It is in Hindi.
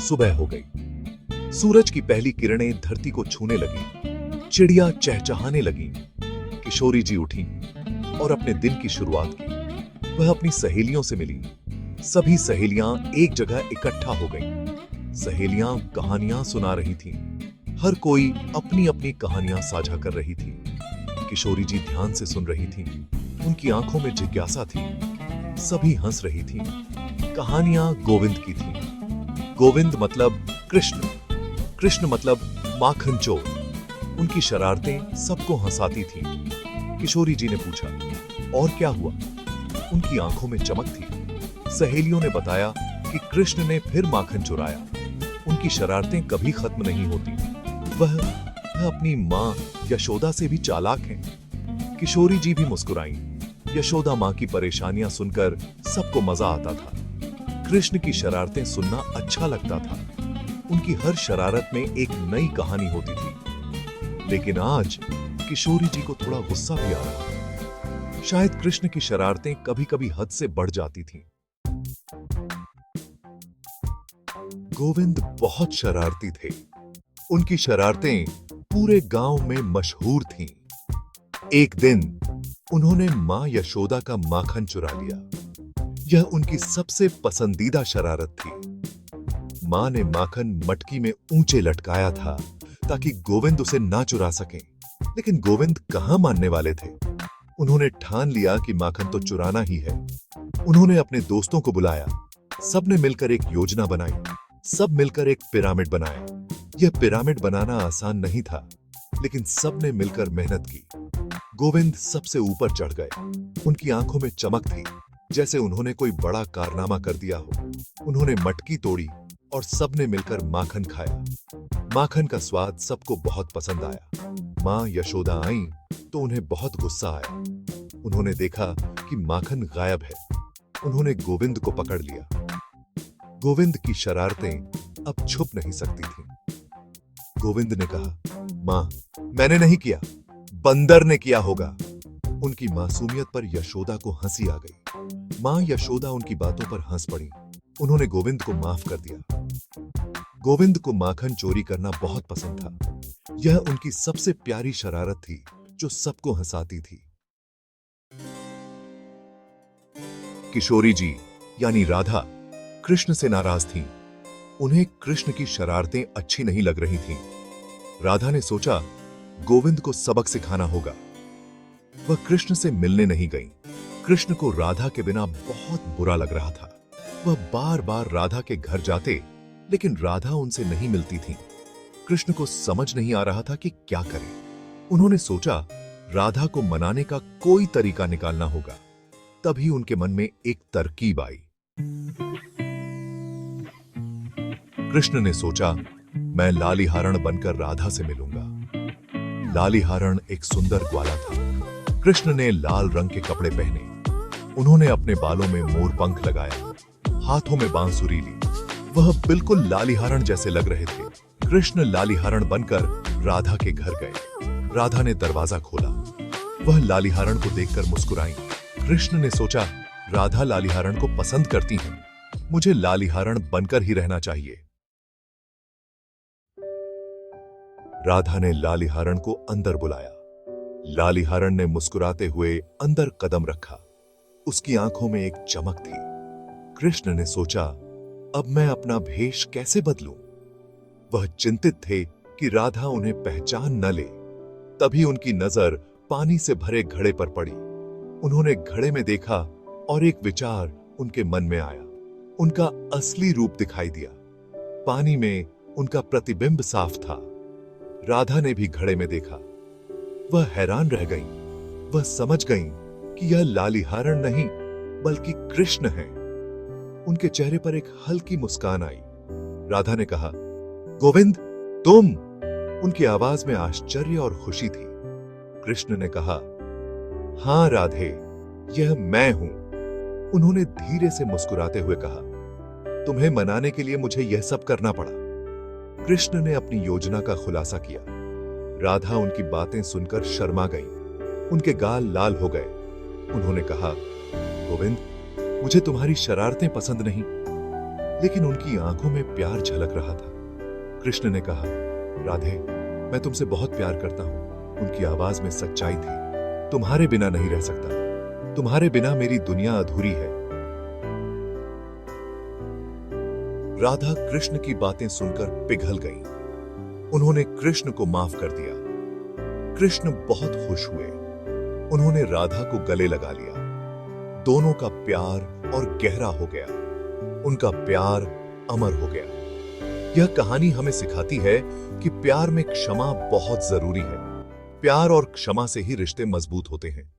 सुबह हो गई। सूरज की पहली किरणें धरती को छूने लगी। चिड़िया चहचहाने लगी। किशोरी जी उठी और अपने दिन की शुरुआत की। वह अपनी सहेलियों से मिली। सभी सहेलियां एक जगह इकट्ठा हो गईं। सहेलियां कहानियां सुना रही थीं। हर कोई अपनी अपनी कहानियां साझा कर रही थी। किशोरी जी ध्यान से सुन रही थीं। उनकी आंखों में जिज्ञासा थी। सभी हंस रही थीं। कहानियां गोविंद की थीं। गोविंद मतलब कृष्ण। कृष्ण मतलब माखन चोर। उनकी शरारतें सबको हंसाती थीं। किशोरी जी ने पूछा, और क्या हुआ? उनकी आंखों में चमक थी। सहेलियों ने बताया कि कृष्ण ने फिर माखन चुराया। उनकी शरारतें कभी खत्म नहीं होती। वह अपनी मां यशोदा से भी चालाक हैं। किशोरी जी भी मुस्कुराईं। यशोदा मां की परेशानियां सुनकर सबको मजा आता था। कृष्ण की शरारतें सुनना अच्छा लगता था। उनकी हर शरारत में एक नई कहानी होती थी। लेकिन आज किशोरी जी को थोड़ा गुस्सा भी आ रहा था। शायद कृष्ण की शरारतें कभी-कभी हद से बढ़ जाती थीं। गोविंद बहुत शरारती थे। उनकी शरारतें पूरे गांव में मशहूर थीं। एक दिन उन्होंने मां यशोदा का माखन चुरा लिया। यह उनकी सबसे पसंदीदा शरारत थी। मां ने माखन मटकी में ऊंचे लटकाया था ताकि गोविंद उसे ना चुरा सकें। लेकिन गोविंद कहां मानने वाले थे। उन्होंने ठान लिया कि माखन तो चुराना ही है। उन्होंने अपने दोस्तों को बुलाया। सबने मिलकर एक योजना बनाई। सब मिलकर एक पिरामिड बनाया। यह पिरामिड बनाना आसान नहीं था, लेकिन सबने मिलकर मेहनत की। गोविंद सबसे ऊपर चढ़ गए। उनकी आंखों में चमक थी, जैसे उन्होंने कोई बड़ा कारनामा कर दिया हो। उन्होंने मटकी तोड़ी और सबने मिलकर माखन खाया। माखन का स्वाद सबको बहुत पसंद आया। मां यशोदा आईं तो उन्हें बहुत गुस्सा आया। उन्होंने देखा कि माखन गायब है। उन्होंने गोविंद को पकड़ लिया। गोविंद की शरारतें अब छुप नहीं सकती थीं। गोविंद ने कहा, मां, मैंने नहीं किया, बंदर ने किया होगा। उनकी मासूमियत पर यशोदा को हंसी आ गई। मां यशोदा उनकी बातों पर हंस पड़ी। उन्होंने गोविंद को माफ कर दिया। गोविंद को माखन चोरी करना बहुत पसंद था। यह उनकी सबसे प्यारी शरारत थी जो सबको हंसाती थी। किशोरी जी यानी राधा कृष्ण से नाराज थीं। उन्हें कृष्ण की शरारतें अच्छी नहीं लग रही थीं। राधा ने सोचा, गोविंद को सबक सिखाना होगा। वह कृष्ण से मिलने नहीं गई। कृष्ण को राधा के बिना बहुत बुरा लग रहा था। वह बार-बार राधा के घर जाते, लेकिन राधा उनसे नहीं मिलती थी। कृष्ण को समझ नहीं आ रहा था कि क्या करें। उन्होंने सोचा, राधा को मनाने का कोई तरीका निकालना होगा। तभी उनके मन में एक तरकीब आई। कृष्ण ने सोचा, मैं लालीहारण बनकर राधा से मिलूंगा। लालीहारण एक सुंदर ग्वाला था। कृष्ण ने लाल रंग के कपड़े पहने। उन्होंने अपने बालों में मोर पंख लगाया, हाथों में बांसुरी ली। वह बिल्कुल लालीहारण जैसे लग रहे थे। कृष्ण लालीहारण बनकर राधा के घर गए। राधा ने दरवाजा खोला। वह लालीहारण को देखकर मुस्कुराई। कृष्ण ने सोचा, राधा लालीहारण को पसंद करती हैं। मुझे लालीहारण बनकर ही रहना चाहिए। राधा ने लालीहारण को अंदर बुलाया। लालीहारण ने मुस्कुराते हुए अंदर कदम रखा। उसकी आंखों में एक चमक थी। कृष्ण ने सोचा, अब मैं अपना भेष कैसे बदलूं? वह चिंतित थे कि राधा उन्हें पहचान न ले। तभी उनकी नजर पानी से भरे घड़े पर पड़ी। उन्होंने घड़े में देखा और एक विचार उनके मन में आया। उनका असली रूप दिखाई दिया। पानी में उनका प्रतिबिंब साफ था। राधा ने भी घड़े में देखा। वह हैरान रह गईं। वह समझ गईं कि यह लालीहारण नहीं बल्कि कृष्ण है। उनके चेहरे पर एक हल्की मुस्कान आई। राधा ने कहा, गोविंद, तुम? उनकी आवाज में आश्चर्य और खुशी थी। कृष्ण ने कहा, हां राधे, यह मैं हूं। उन्होंने धीरे से मुस्कुराते हुए कहा, तुम्हें मनाने के लिए मुझे यह सब करना पड़ा। कृष्ण ने अपनी योजना का खुलासा किया। राधा उनकी बातें सुनकर शर्मा गई। उनके गाल लाल हो गए। उन्होंने कहा, गोविंद, मुझे तुम्हारी शरारतें पसंद नहीं। लेकिन उनकी आंखों में प्यार झलक रहा था। कृष्ण ने कहा, राधे, मैं तुमसे बहुत प्यार करता हूं। उनकी आवाज में सच्चाई थी। तुम्हारे बिना नहीं रह सकता। तुम्हारे बिना मेरी दुनिया अधूरी है। राधा कृष्ण की बातें सुनकर पिघल गई। उन्होंने कृष्ण को माफ कर दिया। कृष्ण बहुत खुश हुए। उन्होंने राधा को गले लगा लिया। दोनों का प्यार और गहरा हो गया। उनका प्यार अमर हो गया। यह कहानी हमें सिखाती है कि प्यार में क्षमा बहुत जरूरी है। प्यार और क्षमा से ही रिश्ते मजबूत होते हैं।